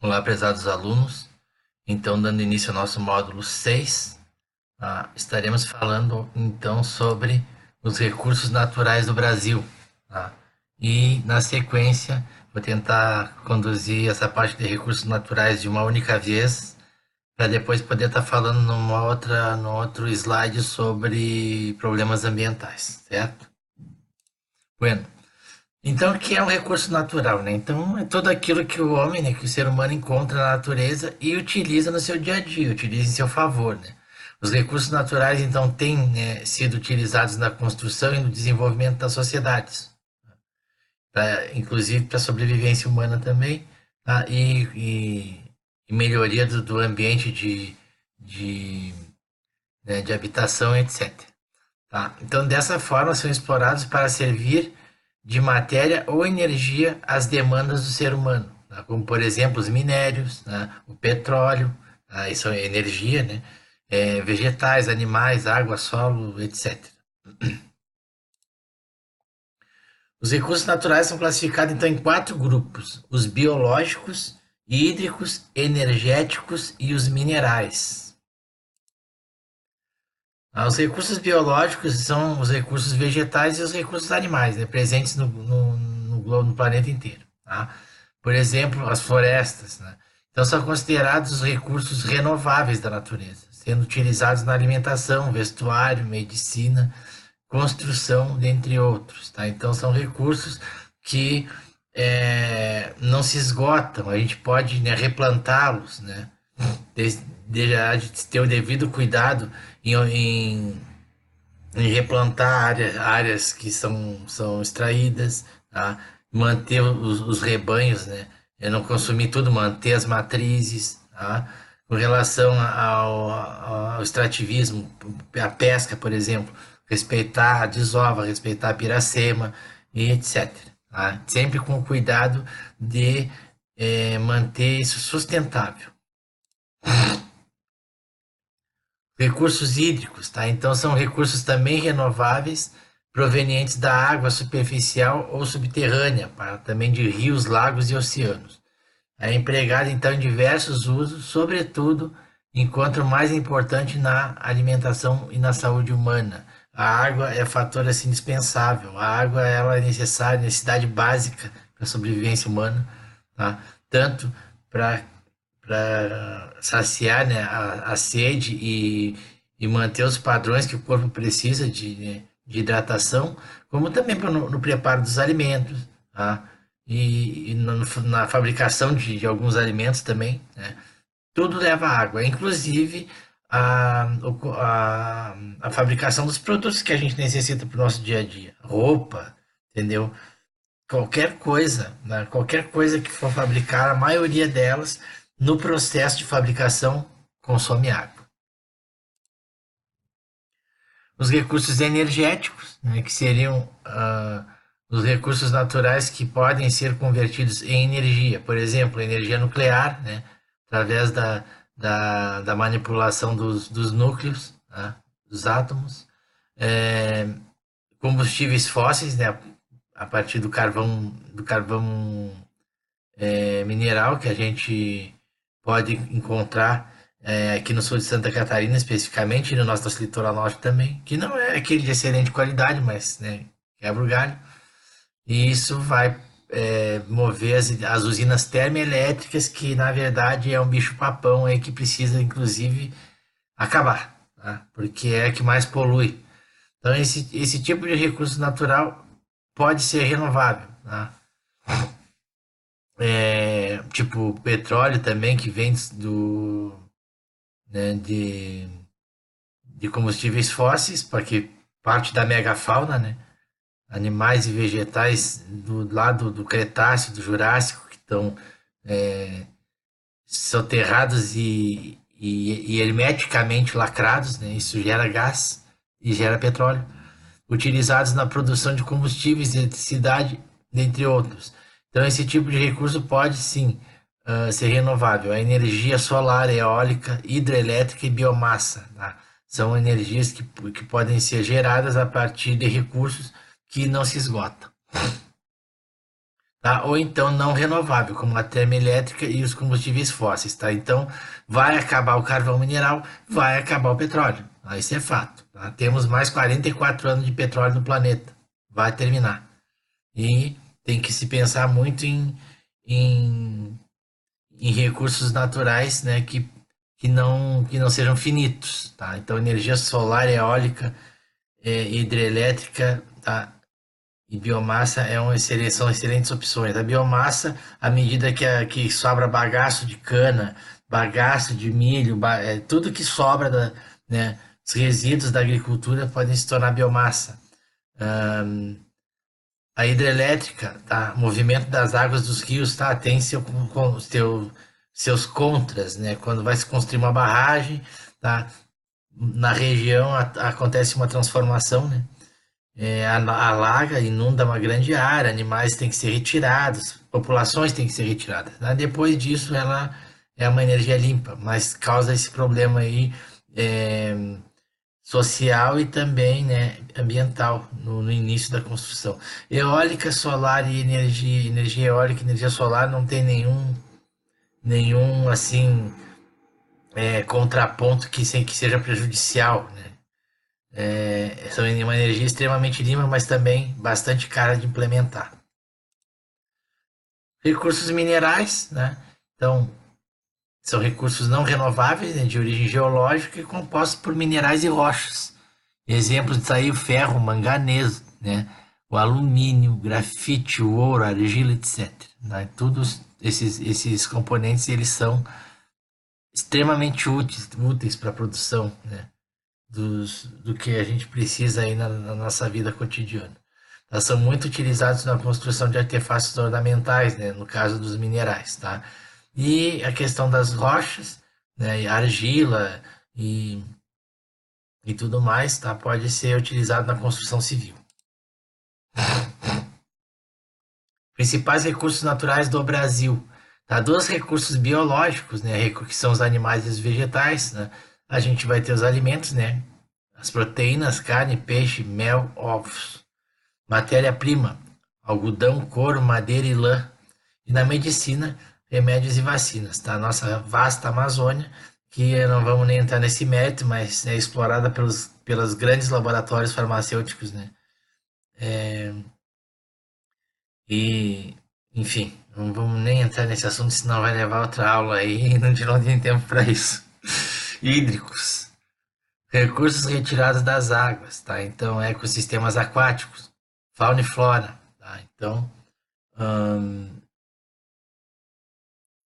Olá, prezados alunos. Então, dando início ao nosso módulo 6, estaremos falando então sobre os recursos naturais do Brasil. Tá? E, na sequência, vou tentar conduzir essa parte de recursos naturais de uma única vez, para depois poder estar falando no outro slide sobre problemas ambientais, certo? Bueno, então, o que é um recurso natural, né? Então, é tudo aquilo que o homem, né, que o ser humano encontra na natureza e utiliza no seu dia a dia, utiliza em seu favor, né? Os recursos naturais, então, têm, né, sido utilizados na construção e no desenvolvimento das sociedades, inclusive para a sobrevivência humana também, tá? E melhoria do ambiente de, de habitação, etc. Tá? Então, dessa forma, são explorados para servir de matéria ou energia às demandas do ser humano, tá? Como, por exemplo, os minérios, né? O petróleo, tá? Isso é energia, né? Vegetais, animais, água, solo, etc. Os recursos naturais são classificados, então, em quatro grupos: os biológicos, hídricos, energéticos e os minerais. Os recursos biológicos são os recursos vegetais e os recursos animais, né, presentes no planeta inteiro. Tá? Por exemplo, as florestas. Né? Então, são considerados os recursos renováveis da natureza, sendo utilizados na alimentação, vestuário, medicina, construção, dentre outros. Tá? Então, são recursos que não se esgotam, a gente pode, né, replantá-los, né? De ter o devido cuidado em replantar áreas que são extraídas, tá? Manter os rebanhos, né? Não consumir tudo, manter as matrizes, tá? Com relação ao extrativismo, a pesca, por exemplo, respeitar a desova, respeitar a piracema e etc. Tá? Sempre com o cuidado de manter isso sustentável. Recursos hídricos, tá? Então são recursos também renováveis, provenientes da água superficial ou subterrânea, também de rios, lagos e oceanos. É empregado então em diversos usos, sobretudo enquanto o mais importante na alimentação e na saúde humana. A água é fator assim, indispensável. A água ela é necessária, necessidade básica para a sobrevivência humana, tá? Tanto para saciar, né, a sede e manter os padrões que o corpo precisa né, de hidratação, como também no preparo dos alimentos, tá? Na fabricação de alguns alimentos também, né? Tudo leva água, inclusive a fabricação dos produtos que a gente necessita para o nosso dia a dia, roupa, entendeu? Qualquer coisa, né? Qualquer coisa que for fabricar, a maioria delas, no processo de fabricação, consome água. Os recursos energéticos, né, que seriam os recursos naturais que podem ser convertidos em energia, por exemplo, energia nuclear, né, através da manipulação dos núcleos, né, dos átomos, é, combustíveis fósseis, né, a partir do carvão mineral que a gente pode encontrar aqui no sul de Santa Catarina, especificamente, e no nosso litoral norte também, que não é aquele de excelente qualidade, mas né, quebra o galho. E isso vai mover as usinas termoelétricas, que na verdade é um bicho-papão aí que precisa, inclusive, acabar, tá? Porque é a que mais polui. Então, esse tipo de recurso natural pode ser renovável, tá? Tipo petróleo também, que vem né, de combustíveis fósseis, porque parte da megafauna, né? Animais e vegetais do lado do Cretáceo, do Jurássico, que estão soterrados e hermeticamente lacrados, né? Isso gera gás e gera petróleo, utilizados na produção de combustíveis, eletricidade, dentre outros. Então, esse tipo de recurso pode sim ser renovável. A energia solar, eólica, hidrelétrica e biomassa, tá? São energias que podem ser geradas a partir de recursos que não se esgotam. tá? Ou então não renovável, como a termoelétrica e os combustíveis fósseis, tá? Então, vai acabar o carvão mineral, vai acabar o petróleo. Tá? Isso é fato, tá? Temos mais 44 anos de petróleo no planeta. Vai terminar. E tem que se pensar muito em, em recursos naturais, né, que não sejam finitos, tá? Então, energia solar, eólica, hidrelétrica, tá? E biomassa são excelentes opções. A biomassa, à medida que sobra bagaço de cana, bagaço de milho, tudo que sobra né, os resíduos da agricultura podem se tornar biomassa. A hidrelétrica, tá? O movimento das águas dos rios, tá? Tem seus contras, né? Quando vai se construir uma barragem, tá? Na região acontece uma transformação, né? Alaga, inunda uma grande área, animais têm que ser retirados, populações têm que ser retiradas, né? Depois disso, ela é uma energia limpa, mas causa esse problema aí é, social e também, né, ambiental no início da construção. Eólica, solar e energia eólica, energia solar não tem nenhum assim contraponto que seja prejudicial, né? São uma energia extremamente limpa, mas também bastante cara de implementar. Recursos minerais, né? Então, são recursos não renováveis, né, de origem geológica e compostos por minerais e rochas. Exemplos disso aí, o ferro, o manganês, né? O alumínio, o grafite, o ouro, a argila, etc. Né? Todos esses componentes, eles são extremamente úteis para a produção, né? Do que a gente precisa aí na nossa vida cotidiana. Elas são muito utilizados na construção de artefatos ornamentais, né, no caso dos minerais, tá? E a questão das rochas, né, e argila e tudo mais, tá? Pode ser utilizado na construção civil. Principais recursos naturais do Brasil, tá? Dos recursos biológicos, né, que são os animais e os vegetais, né? A gente vai ter os alimentos, né? As proteínas, carne, peixe, mel, ovos. Matéria-prima, algodão, couro, madeira e lã. E na medicina, remédios e vacinas, tá? Nossa vasta Amazônia, que não vamos nem entrar nesse mérito, mas é explorada pelos grandes laboratórios farmacêuticos, né? E, enfim, não vamos nem entrar nesse assunto, senão vai levar outra aula aí e não tem tempo para isso. Hídricos, recursos retirados das águas, tá? Então, ecossistemas aquáticos, fauna e flora, tá? Então,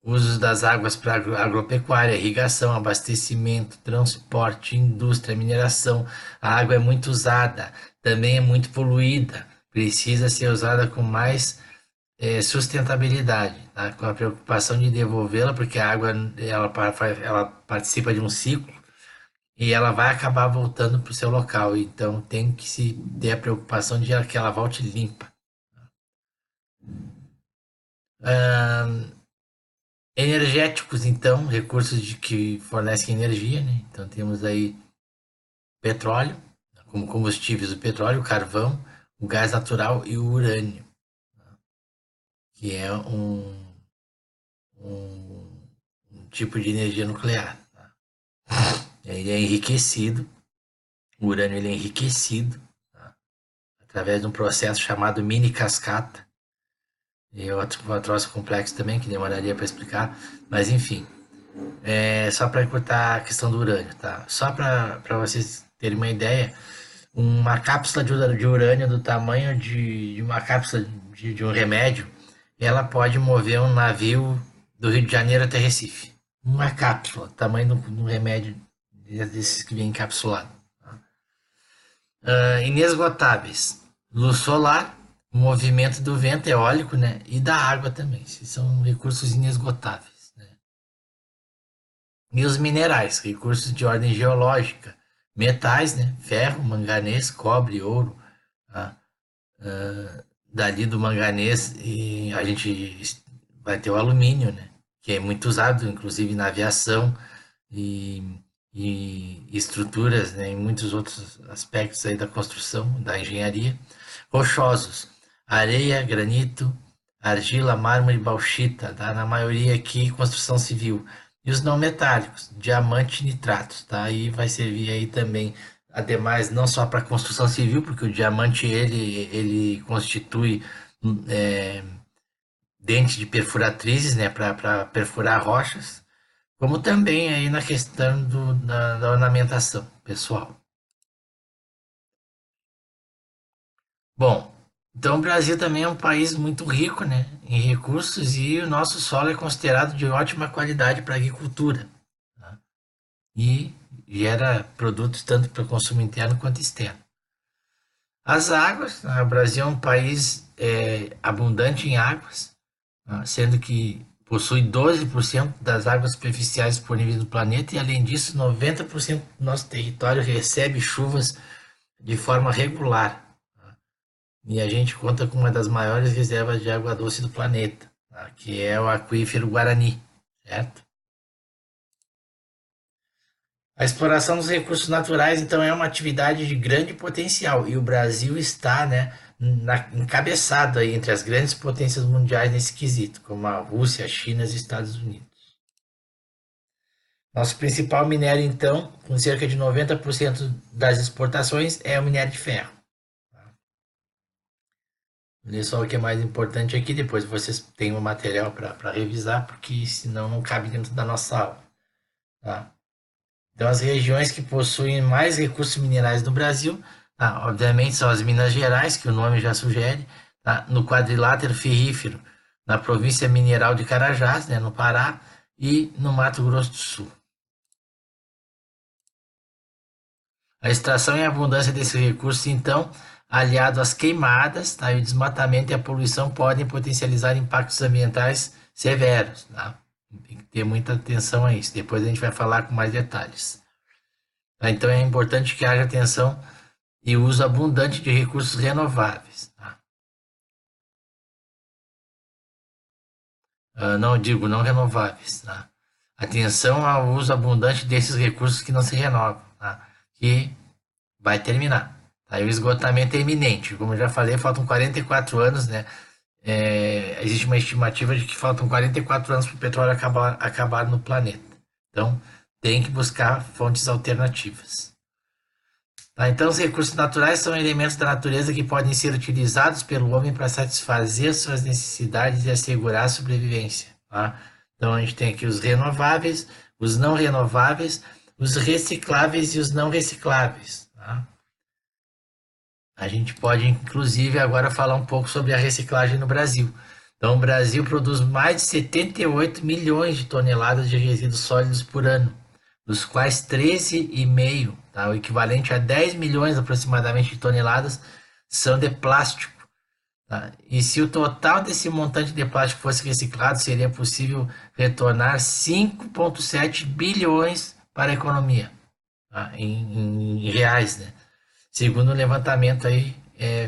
usos das águas para agropecuária, irrigação, abastecimento, transporte, indústria, mineração. A água é muito usada, também é muito poluída, precisa ser usada com mais sustentabilidade, tá? Com a preocupação de devolvê-la, porque a água ela participa de um ciclo e ela vai acabar voltando para o seu local. Então tem que se ter a preocupação de que ela volte limpa. Energéticos, então, recursos que fornecem energia, né? Então temos aí petróleo, como combustíveis o petróleo, o carvão, o gás natural e o urânio, que é um, um tipo de energia nuclear. Tá? Ele é enriquecido, o urânio ele é enriquecido, tá? Através de um processo chamado mini cascata, e outro troço complexo também, que demoraria para explicar, mas enfim. Só para encurtar a questão do urânio, tá? Só para vocês terem uma ideia, uma cápsula de urânio do tamanho de uma cápsula de um remédio, ela pode mover um navio do Rio de Janeiro até Recife. Uma cápsula, tamanho de um remédio desses que vem encapsulado. Tá? Inesgotáveis. Luz solar, movimento do vento eólico, né? E da água também. São recursos inesgotáveis. Né? E os minerais, recursos de ordem geológica, metais, né? Ferro, manganês, cobre, ouro. Tá? Dali do manganês e a gente vai ter o alumínio, né? Que é muito usado, inclusive na aviação e, e estruturas, né? Em muitos outros aspectos aí da construção, da engenharia. Rochosos, areia, granito, argila, mármore e bauxita, tá? Na maioria aqui construção civil. E os não metálicos, diamante e nitratos, tá? Aí vai servir aí também, ademais, não só para construção civil, porque o diamante ele constitui é, dente de perfuratrizes, né, para perfurar rochas, como também aí na questão da ornamentação pessoal. Bom, então o Brasil também é um país muito rico, né, em recursos e o nosso solo é considerado de ótima qualidade para agricultura, tá? E gera produtos tanto para consumo interno quanto externo. As águas, né, o Brasil é um país abundante em águas, tá? Sendo que possui 12% das águas superficiais disponíveis no planeta e, além disso, 90% do nosso território recebe chuvas de forma regular. E a gente conta com uma das maiores reservas de água doce do planeta, tá? Que é o aquífero Guarani, certo? A exploração dos recursos naturais, então, é uma atividade de grande potencial e o Brasil está, né, encabeçado aí entre as grandes potências mundiais nesse quesito, como a Rússia, a China e os Estados Unidos. Nosso principal minério, então, com cerca de 90% das exportações, é o minério de ferro. Olha só o que é mais importante aqui, depois vocês têm o material para revisar, porque senão não cabe dentro da nossa aula. Tá? Então, as regiões que possuem mais recursos minerais no Brasil, tá? Obviamente, são as Minas Gerais, que o nome já sugere, tá? No quadrilátero ferrífero, na província mineral de Carajás, né, no Pará, e no Mato Grosso do Sul. A extração e a abundância desses recursos, então, aliado às queimadas, tá? E o desmatamento e a poluição podem potencializar impactos ambientais severos. Tá? Tem que ter muita atenção a isso. Depois a gente vai falar com mais detalhes. Tá? Então é importante que haja atenção e uso abundante de recursos renováveis. Tá? Não digo não renováveis. Tá? Atenção ao uso abundante desses recursos que não se renovam, tá? Que vai terminar. Tá? E o esgotamento é iminente. Como eu já falei, faltam 44 anos, né? Existe uma estimativa de que faltam 44 anos para o petróleo acabar no planeta. Então, tem que buscar fontes alternativas. Tá? Então, os recursos naturais são elementos da natureza que podem ser utilizados pelo homem para satisfazer suas necessidades e assegurar a sobrevivência. Tá? Então, a gente tem aqui os renováveis, os não renováveis, os recicláveis e os não recicláveis. Tá? A gente pode, inclusive, agora falar um pouco sobre a reciclagem no Brasil. Então, o Brasil produz mais de 78 milhões de toneladas de resíduos sólidos por ano, dos quais 13,5, tá, o equivalente a 10 milhões aproximadamente de toneladas, são de plástico. Tá? E se o total desse montante de plástico fosse reciclado, seria possível retornar 5,7 bilhões para a economia, tá? Em reais, né? Segundo um levantamento aí,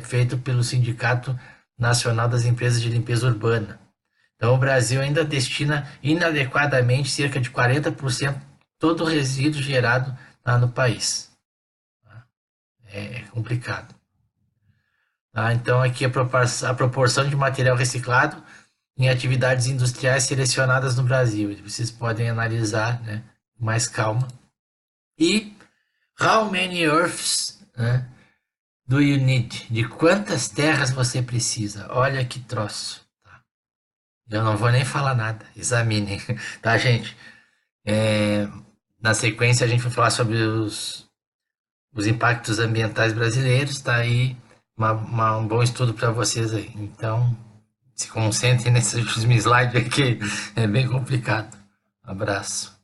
feito pelo Sindicato Nacional das Empresas de Limpeza Urbana. Então, o Brasil ainda destina inadequadamente cerca de 40% todo o resíduo gerado lá no país. É complicado. Tá? Então, aqui a proporção de material reciclado em atividades industriais selecionadas no Brasil. Vocês podem analisar, né, com mais calma. E how many earths, né, do you need? De quantas terras você precisa? Olha que troço. Tá? Eu não vou nem falar nada. Examinem, tá, gente? Na sequência, a gente vai falar sobre os impactos ambientais brasileiros. Tá aí um bom estudo para vocês aí. Então, se concentrem nesse último slide aqui. É bem complicado. Abraço.